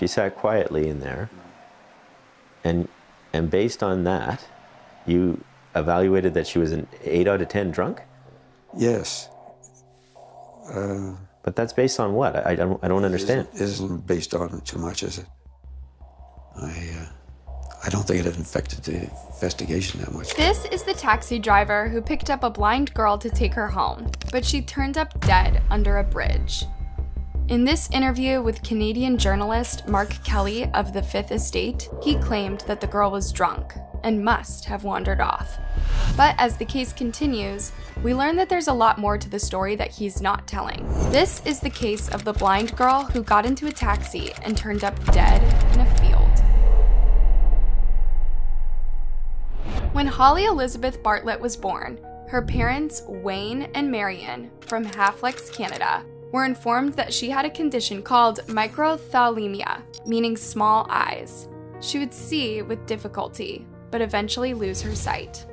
She sat quietly in there. And based on that, you evaluated that she was an 8 out of 10 drunk? Yes. But that's based on what? I don't understand. It isn't based on too much, is it? I don't think it had affected the investigation that much. This is the taxi driver who picked up a blind girl to take her home, but she turned up dead under a bridge. In this interview with Canadian journalist Mark Kelley of the Fifth Estate, he claimed that the girl was drunk and must have wandered off. But as the case continues, we learn that there's a lot more to the story that he's not telling. This is the case of the blind girl who got into a taxi and turned up dead in a field. When Holly Elizabeth Bartlett was born, her parents, Wayne and Marion, from Halifax, Canada, were informed that she had a condition called microphthalmia, meaning small eyes. She would see with difficulty, but eventually lose her sight.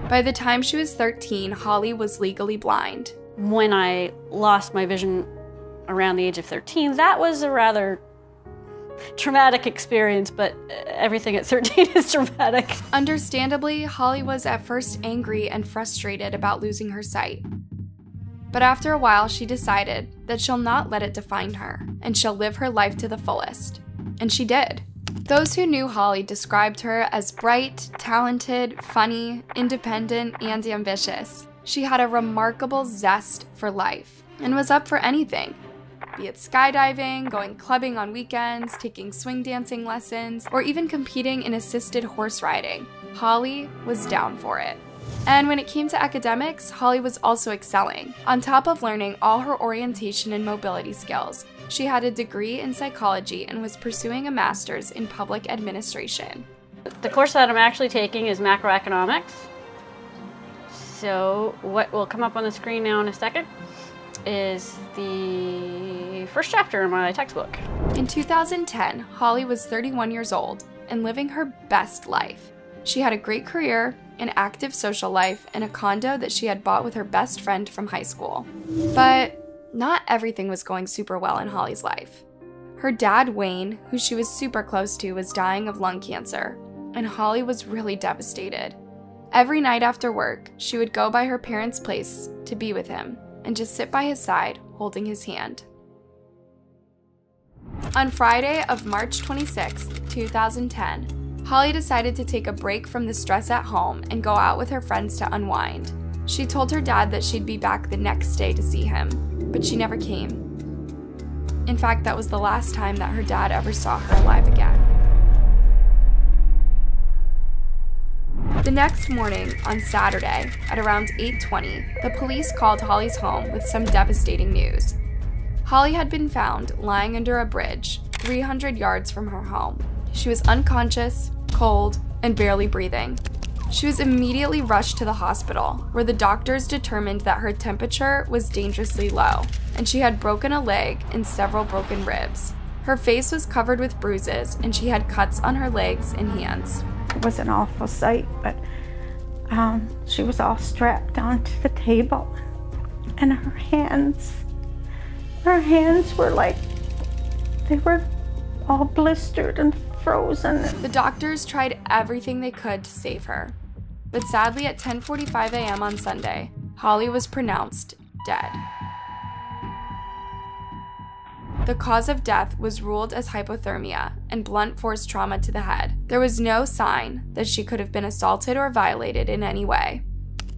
By the time she was 13, Holly was legally blind. When I lost my vision around the age of 13, that was a rather traumatic experience, but everything at 13 is traumatic. Understandably, Holly was at first angry and frustrated about losing her sight. But after a while, she decided that she'll not let it define her, and she'll live her life to the fullest. And she did. Those who knew Holly described her as bright, talented, funny, independent, and ambitious. She had a remarkable zest for life, and was up for anything. Be it skydiving, going clubbing on weekends, taking swing dancing lessons, or even competing in assisted horse riding, Holly was down for it. And when it came to academics, Holly was also excelling. On top of learning all her orientation and mobility skills, she had a degree in psychology and was pursuing a master's in public administration. The course that I'm actually taking is macroeconomics. So what will come up on the screen now in a second is the first chapter in my textbook. In 2010, Holly was 31 years old and living her best life. She had a great career, an active social life, and a condo that she had bought with her best friend from high school. But not everything was going super well in Holly's life. Her dad, Wayne, who she was super close to, was dying of lung cancer, and Holly was really devastated. Every night after work, she would go by her parents' place to be with him and just sit by his side, holding his hand. On Friday of March 26, 2010, Holly decided to take a break from the stress at home and go out with her friends to unwind. She told her dad that she'd be back the next day to see him, but she never came. In fact, that was the last time that her dad ever saw her alive again. The next morning, on Saturday, at around 8:20, the police called Holly's home with some devastating news. Holly had been found lying under a bridge 300 yards from her home. She was unconscious, cold, and barely breathing. She was immediately rushed to the hospital, where the doctors determined that her temperature was dangerously low, and she had broken a leg and several broken ribs. Her face was covered with bruises, and she had cuts on her legs and hands. It was an awful sight, but she was all strapped onto the table, and her hands were like, they were all blistered and frozen. The doctors tried everything they could to save her, but sadly at 10:45 a.m. on Sunday, Holly was pronounced dead. The cause of death was ruled as hypothermia and blunt force trauma to the head. There was no sign that she could have been assaulted or violated in any way.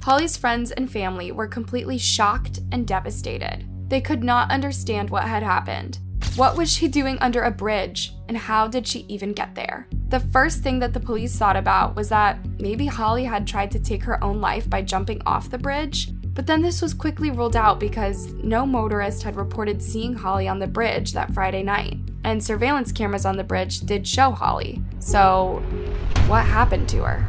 Holly's friends and family were completely shocked and devastated. They could not understand what had happened. What was she doing under a bridge, and how did she even get there? The first thing that the police thought about was that maybe Holly had tried to take her own life by jumping off the bridge, but then this was quickly ruled out because no motorist had reported seeing Holly on the bridge that Friday night, and surveillance cameras on the bridge did show Holly. So, what happened to her?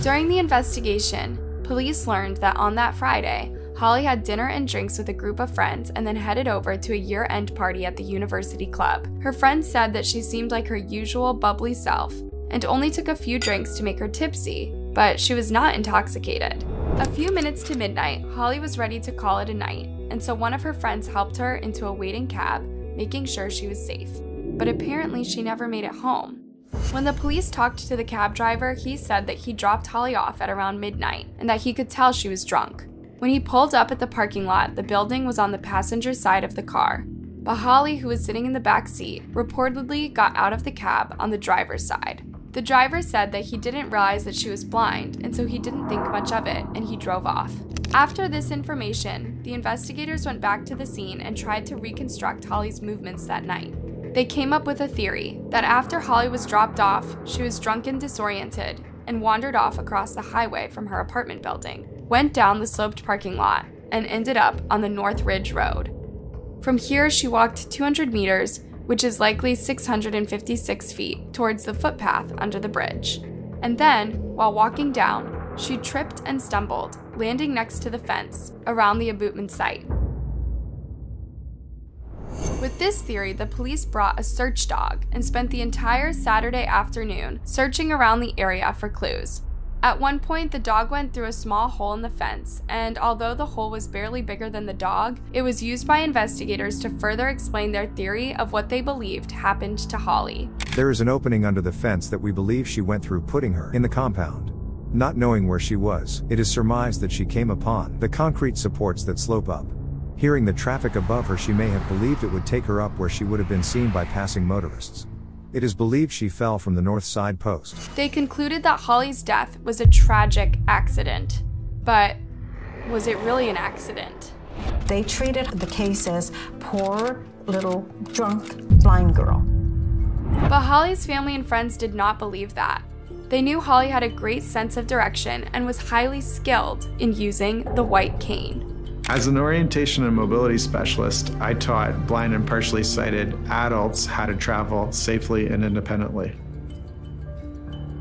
During the investigation, police learned that on that Friday, Holly had dinner and drinks with a group of friends and then headed over to a year-end party at the university club. Her friends said that she seemed like her usual bubbly self and only took a few drinks to make her tipsy, but she was not intoxicated. A few minutes to midnight, Holly was ready to call it a night, and so one of her friends helped her into a waiting cab, making sure she was safe. but apparently she never made it home. When the police talked to the cab driver, he said that he dropped Holly off at around midnight and that he could tell she was drunk. When he pulled up at the parking lot, the building was on the passenger side of the car. But Holly, who was sitting in the back seat, reportedly got out of the cab on the driver's side. The driver said that he didn't realize that she was blind, and so he didn't think much of it, and he drove off. After this information, the investigators went back to the scene and tried to reconstruct Holly's movements that night. They came up with a theory that after Holly was dropped off, she was drunk and disoriented and wandered off across the highway from her apartment building, went down the sloped parking lot, and ended up on the North Ridge Road. From here, she walked 200 meters, which is likely 656 feet, towards the footpath under the bridge. And then, while walking down, she tripped and stumbled, landing next to the fence around the abutment site. With this theory, the police brought a search dog and spent the entire Saturday afternoon searching around the area for clues. At one point, the dog went through a small hole in the fence, and although the hole was barely bigger than the dog, it was used by investigators to further explain their theory of what they believed happened to Holly. There is an opening under the fence that we believe she went through, putting her in the compound. Not knowing where she was, it is surmised that she came upon the concrete supports that slope up. Hearing the traffic above her, she may have believed it would take her up where she would have been seen by passing motorists. It is believed she fell from the north side post. They concluded that Holly's death was a tragic accident. But was it really an accident? They treated the case as poor little drunk blind girl. But Holly's family and friends did not believe that. They knew Holly had a great sense of direction and was highly skilled in using the white cane. As an orientation and mobility specialist, I taught blind and partially sighted adults how to travel safely and independently.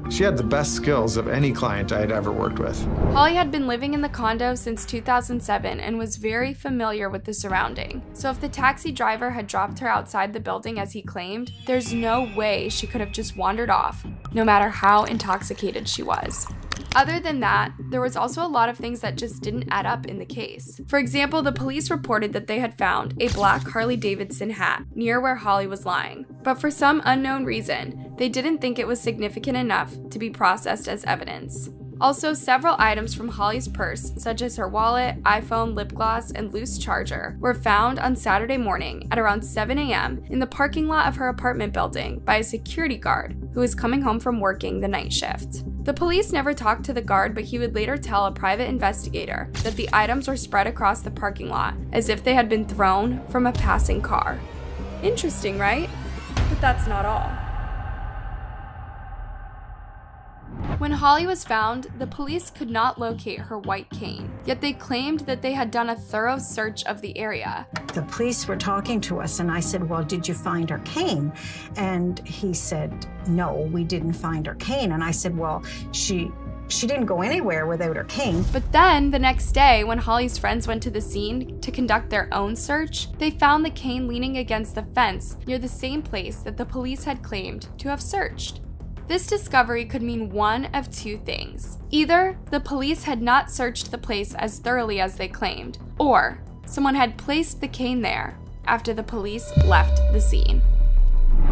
She had the best skills of any client I had ever worked with. Holly had been living in the condo since 2007 and was very familiar with the surrounding. So if the taxi driver had dropped her outside the building as he claimed, there's no way she could have just wandered off, no matter how intoxicated she was. Other than that, there was also a lot of things that just didn't add up in the case. For example, the police reported that they had found a black Harley-Davidson hat near where Holly was lying. But for some unknown reason, they didn't think it was significant enough to be processed as evidence. Also, several items from Holly's purse, such as her wallet, iPhone, lip gloss, and loose charger, were found on Saturday morning at around 7 a.m. in the parking lot of her apartment building by a security guard who was coming home from working the night shift. The police never talked to the guard, but he would later tell a private investigator that the items were spread across the parking lot as if they had been thrown from a passing car. Interesting, right? But that's not all. When Holly was found, the police could not locate her white cane, yet they claimed that they had done a thorough search of the area. The police were talking to us, and I said, well, did you find her cane? And he said, no, we didn't find her cane. And I said, well, she didn't go anywhere without her cane. But then, the next day, when Holly's friends went to the scene to conduct their own search, they found the cane leaning against the fence near the same place that the police had claimed to have searched. This discovery could mean one of two things. Either the police had not searched the place as thoroughly as they claimed, or someone had placed the cane there after the police left the scene.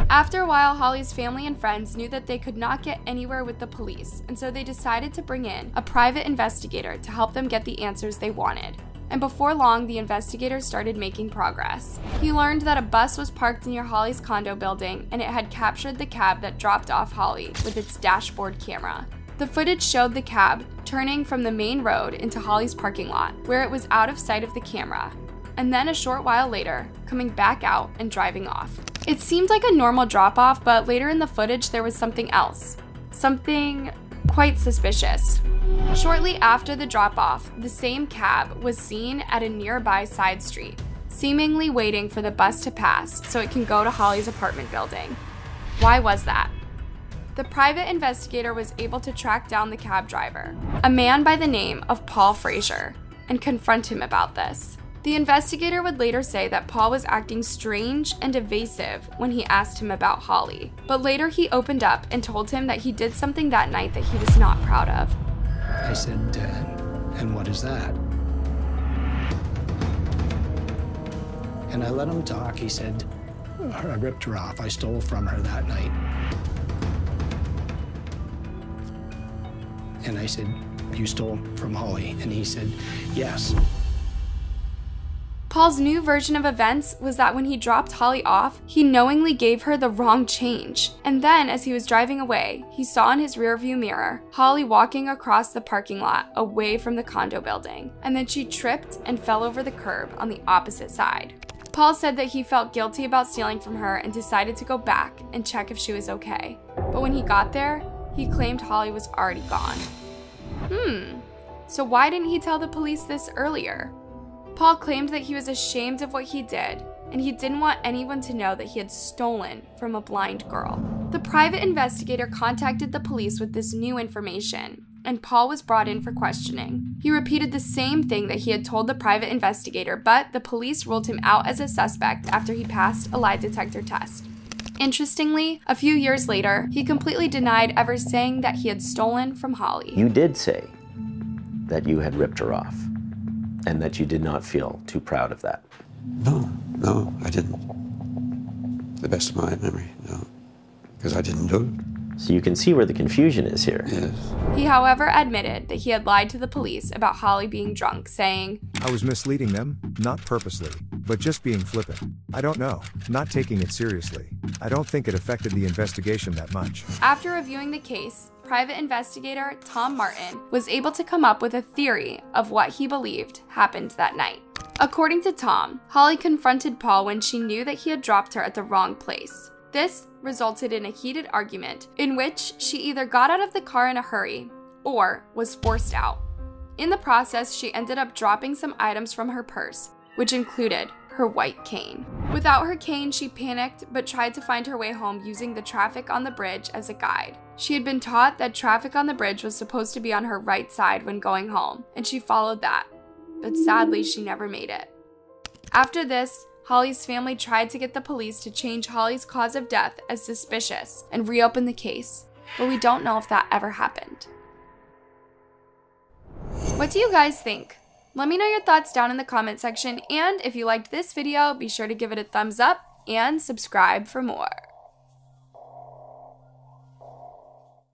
After a while, Holly's family and friends knew that they could not get anywhere with the police, and so they decided to bring in a private investigator to help them get the answers they wanted. And before long, the investigators started making progress. He learned that a bus was parked near Holly's condo building, and it had captured the cab that dropped off Holly with its dashboard camera. The footage showed the cab turning from the main road into Holly's parking lot, where it was out of sight of the camera, and then a short while later, coming back out and driving off. It seemed like a normal drop-off, but later in the footage there was something else. Something quite suspicious. Shortly after the drop-off, the same cab was seen at a nearby side street, seemingly waiting for the bus to pass so it can go to Holly's apartment building. Why was that? The private investigator was able to track down the cab driver, a man by the name of Paul Frazier, and confront him about this. The investigator would later say that Paul was acting strange and evasive when he asked him about Holly, but later he opened up and told him that he did something that night that he was not proud of. I said, and what is that? And I let him talk. He said, I ripped her off. I stole from her that night. And I said, you stole from Holly? And he said, yes. Paul's new version of events was that when he dropped Holly off, he knowingly gave her the wrong change. And then, as he was driving away, he saw in his rearview mirror Holly walking across the parking lot away from the condo building, and then she tripped and fell over the curb on the opposite side. Paul said that he felt guilty about stealing from her and decided to go back and check if she was okay. But when he got there, he claimed Holly was already gone. So why didn't he tell the police this earlier? Paul claimed that he was ashamed of what he did, and he didn't want anyone to know that he had stolen from a blind girl. The private investigator contacted the police with this new information, and Paul was brought in for questioning. He repeated the same thing that he had told the private investigator, but the police ruled him out as a suspect after he passed a lie detector test. Interestingly, a few years later, he completely denied ever saying that he had stolen from Holly. You did say that you had ripped her off and that you did not feel too proud of that. No, I didn't. To the best of my memory, no. Because I didn't do it. So you can see where the confusion is here. Yes. He, however, admitted that he had lied to the police about Holly being drunk, saying, I was misleading them, not purposely, but just being flippant. I don't know, not taking it seriously. I don't think it affected the investigation that much. After reviewing the case, private investigator Tom Martin was able to come up with a theory of what he believed happened that night. According to Tom, Holly confronted Paul when she knew that he had dropped her at the wrong place. This resulted in a heated argument in which she either got out of the car in a hurry or was forced out. In the process, she ended up dropping some items from her purse, which included her white cane. Without her cane, she panicked but tried to find her way home using the traffic on the bridge as a guide. She had been taught that traffic on the bridge was supposed to be on her right side when going home, and she followed that. But sadly, she never made it. After this, Holly's family tried to get the police to change Holly's cause of death as suspicious and reopen the case, but we don't know if that ever happened. What do you guys think? Let me know your thoughts down in the comment section, and if you liked this video, be sure to give it a thumbs up and subscribe for more.